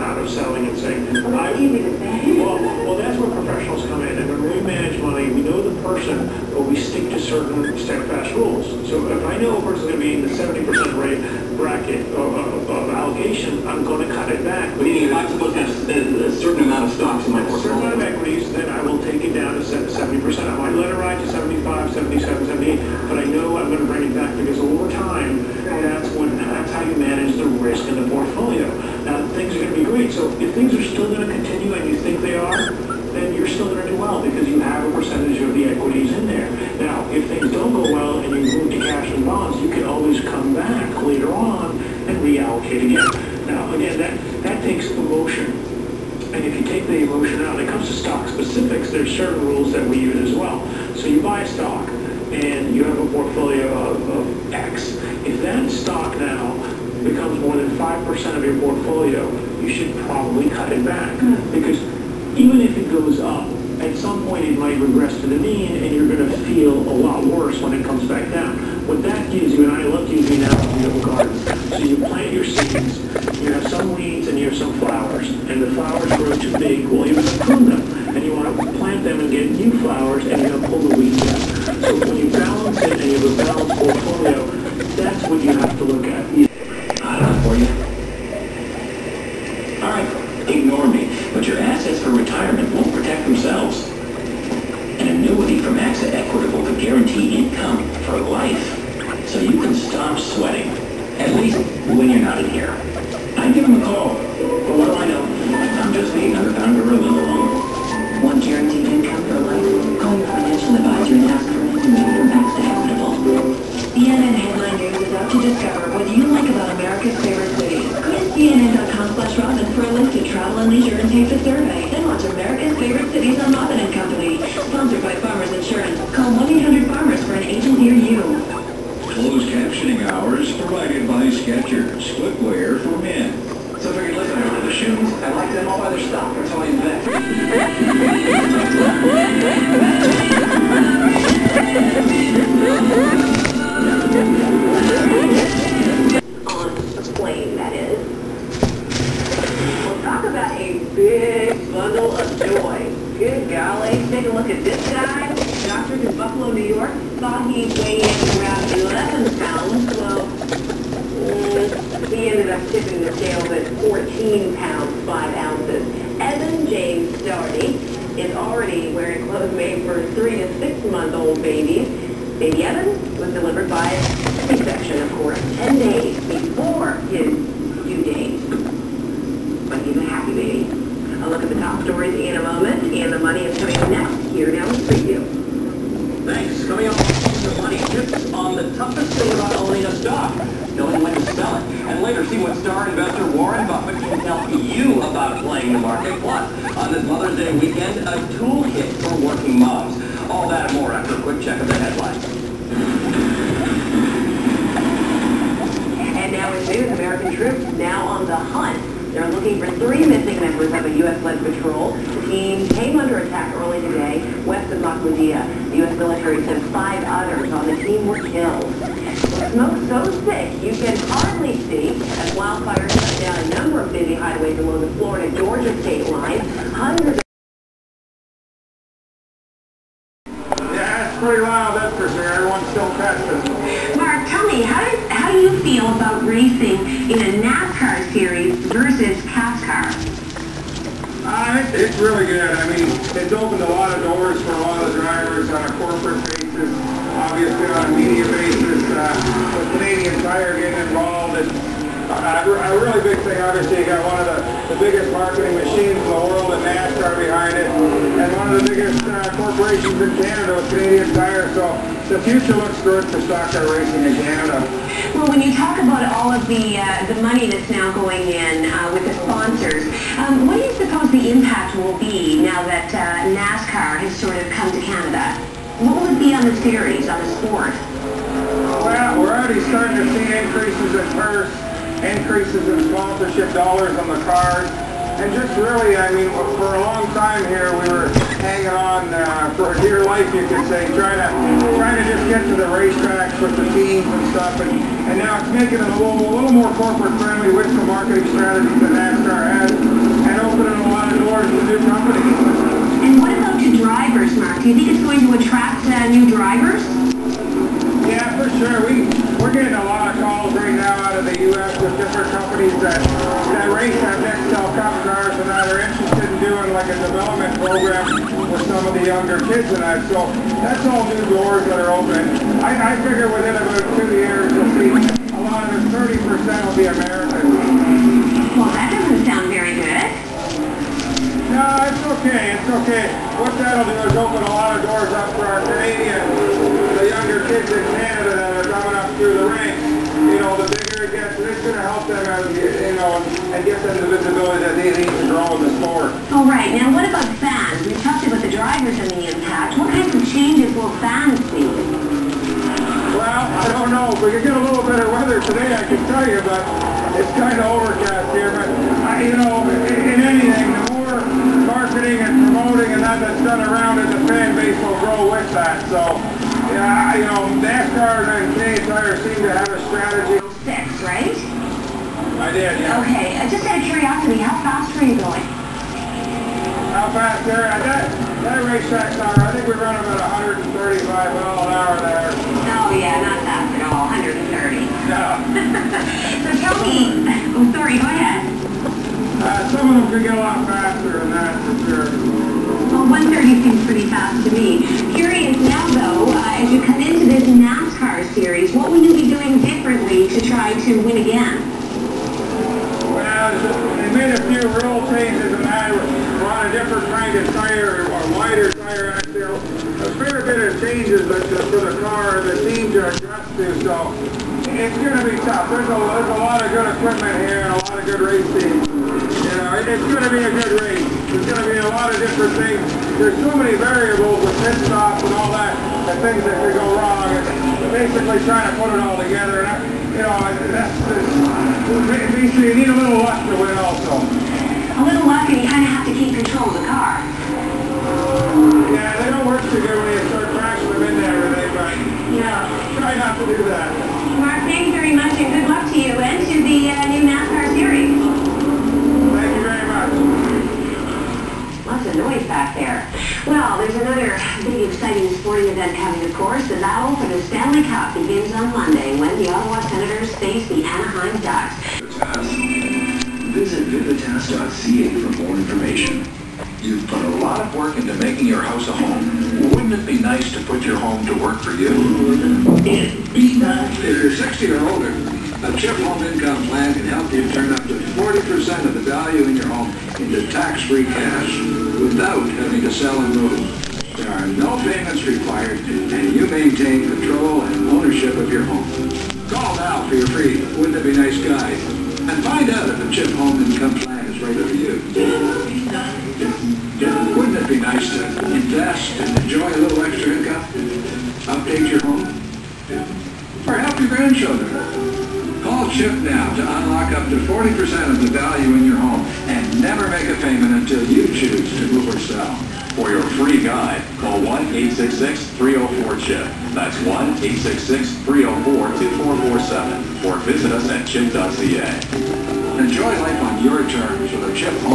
out of selling and saying, well, that's where professionals come in. And when we manage money, we know the person, but we stick to certain steadfast rules. So if I know a person's going to be in the 70% rate bracket of allocation, I'm going to cut it back. Meaning if I have to look at a certain amount of stocks in my portfolio, a certain amount of equities, then I will take it down to 70%. I might let it ride to 75, 77, 78, but I know I'm going to bring it back because over time, that's how you manage the risk in the portfolio. Now, things are going to be great. So if things are still going to continue and you think they are, then you're still going to do well because you have a percentage of the equities in there. Now, if things don't go well and you move to cash and bonds, you can always come back later on and reallocate again. Now, again, that takes emotion. And if you take the emotion out, when it comes to stock specifics, there's certain rules that we use as well. So you buy a stock and you have a portfolio of X. If that stock now becomes more than 5% of your portfolio, you should probably cut it back. Because even if it goes up, at some point it might regress to the mean and you're going to feel a lot worse when it comes back down. What that gives you, and I love to use the analogy of a garden. So you plant your seeds, you have some weeds and you have some flowers, and the flowers grow too big, well you're going to prune them, and you want to plant them and get new flowers, and you're going to pull the weeds out. So when you balance it and you have a balanced portfolio, that's what you have to look at. I don't know for you. Alright, ignore me, but your assets for retirement won't protect themselves. An annuity from AXA Equitable could guarantee income for life, so you can stop sweating, at least when you're not in here. I'd give them a call, but what do I know? I'm just the 800-pound gorilla alone. Want guaranteed income for life? Call your financial advisor and ask for an estimate from AXA Equitable. CNN Headline News is out to discover what you like about America's favorite cities. Go to CNN.com/Robin for a link to travel and leisure and take the survey. Then watch America's favorite cities on Robin and Company. Sponsored by Farmers Insurance. Call 1-800-FARMERS for an agent near you. Closed captioning hours provided by Skechers, footwear for men. So if you're listening to the shoes, I like them all by their stock. That's all I invest. On a plane, that is. We'll talk about a big bundle of joy. Good golly. Take a look at this guy. Doctors in Buffalo, New York thought he weighed around 11 pounds. Well, he ended up tipping the scales at 14 pounds, 5 ounces. Evan James Doherty is already wearing clothes made for 3 to 6 month old babies. Baby Evan was delivered by C-section, of course, 10 days before his due date. But he's a happy baby. I'll look at the top stories in a moment, and the money is coming up next. Here now is preview. Thanks. Coming up, the money tips on the toughest thing about owning a stock, knowing when to sell it. And later, see what star investor Warren Buffett can tell you about playing the market. Plus, on this Mother's Day weekend, a toolkit for working moms. All that and more after a quick check of the headlines. And now in news, American troops now on the hunt. They're looking for 3 missing members of a U.S.-led patrol. The team came under attack early today west of Mahmoudiyah. The U.S. military says 5 others on the team were killed. The smoke's so thick you can hardly see as wildfires shut down a number of busy highways along the Florida-Georgia state line. Hundreds. Yeah, it's pretty loud, that's for sure. Everyone's still testing. Mark, tell me, how do you feel about racing in a NASCAR series versus CASCAR? It's really good. I mean, it's opened a lot of doors for a lot of the drivers on a corporate basis, obviously on a media basis, with Canadian Tire getting involved. And a really big thing, obviously, you got one of the biggest marketing machines in the world in NASCAR behind it, and one of the biggest corporations in Canada with Canadian Tire. So the future looks good for stock car racing in Canada. Well, when you talk about all of the money that's now going in with the sponsors, what do you suppose the impact will be now that NASCAR has sort of come to Canada? What will it be on the series, on the sport? Well, we're already starting to see increases in purse, increases in sponsorship dollars on the cars, and just really, I mean, for a long time here, we were hanging on for dear life, you could say, trying to just get to the racetracks with the teams and stuff. And now it's making it a little more corporate friendly with the marketing strategies that NASCAR has, and opening a lot of doors to new companies. And what about to drivers, Mark? Do you think it's going to attract new drivers? Yeah, for sure. We're getting a lot of calls right now out of the U.S. with different companies that race that Nextel Cup cars and that are interested in doing like a development program with some of the younger kids and that. So that's all new doors that are open. I figure within about 2 years you'll see a lot of it, 30% will be American. Well, that doesn't sound very good. No, it's okay. It's okay. What that'll do is open a lot of doors up for our Canadians, the younger kids in Canada that are coming up through the ranks. You know, the bigger it gets, it's going to help them, you know, and get them the visibility that they need to grow in the sport. All right. Now, what about fans? We talked about the drivers and the impact. What kinds of changes will fans see? Well, I don't know. If we could get a little better weather today, I can tell you, but it's kind of overcast here. But, you know, in anything, the more marketing and promoting and that's done around it, the fan base will grow with that. So, yeah, you know, NASCAR and Canadian Tire seem to have a strategy. 6, right? I did, yeah. Okay. Just out of curiosity, how fast were you going? How fast there? That racetrack car, I think we run about 135 miles an hour there. Oh, yeah, not fast at all. 130. No. So tell me, oh, sorry, go ahead. Some of them can get a lot faster than that, for sure. Well, 130 seems pretty fast to me. Curious now, though, as you come into this NASCAR series, what will you be doing differently to try to win again? Well, they made a few rule changes and that. We're on a different kind of tire, or wider tire axle. A fair bit of changes for the car and the team to adjust to, so it's going to be tough. There's a lot of good equipment here and a lot of good racing. You know, it's going to be a good race. There's going to be a lot of different things. There's so many variables with pit stops and all that, and things that could go wrong. And basically trying to put it all together. And you know, basically you need a little luck to win also. A little luck, and you kind of have to keep control of the car. Yeah, they don't work too good when you start crashing them into everything, but yeah, try not to do that. Mark, thanks very much, and good luck to you and to the new NASCAR series. Thank you very much. Lots of noise back there. Well, there's another big exciting sporting event coming, of course. The battle for the Stanley Cup begins on Monday when the Ottawa Senators face the Anaheim Ducks. Visit vivitas.ca for more information. You've put a lot of work into making your house a home. Wouldn't it be nice to put your home to work for you? If you're 60 or older, a CHIP home income plan can help you turn up to 40% of the value in your home into tax-free cash without having to sell and move. There are no payments required, and you maintain control and ownership of your home. Call now for your free Wouldn't It Be Nice guide, and find out if a CHIP home income plan is right for you. Wouldn't it be nice to invest and enjoy a little extra income? Update your home? Or help your grandchildren? Call CHIP now to unlock up to 40% of the value in your home and never make a payment until you choose to move or sell. For your free guide, call 1-866-304-CHIP. That's 1-866-304-2447. Or visit us at chip.ca. Enjoy life on your terms with a CHIP home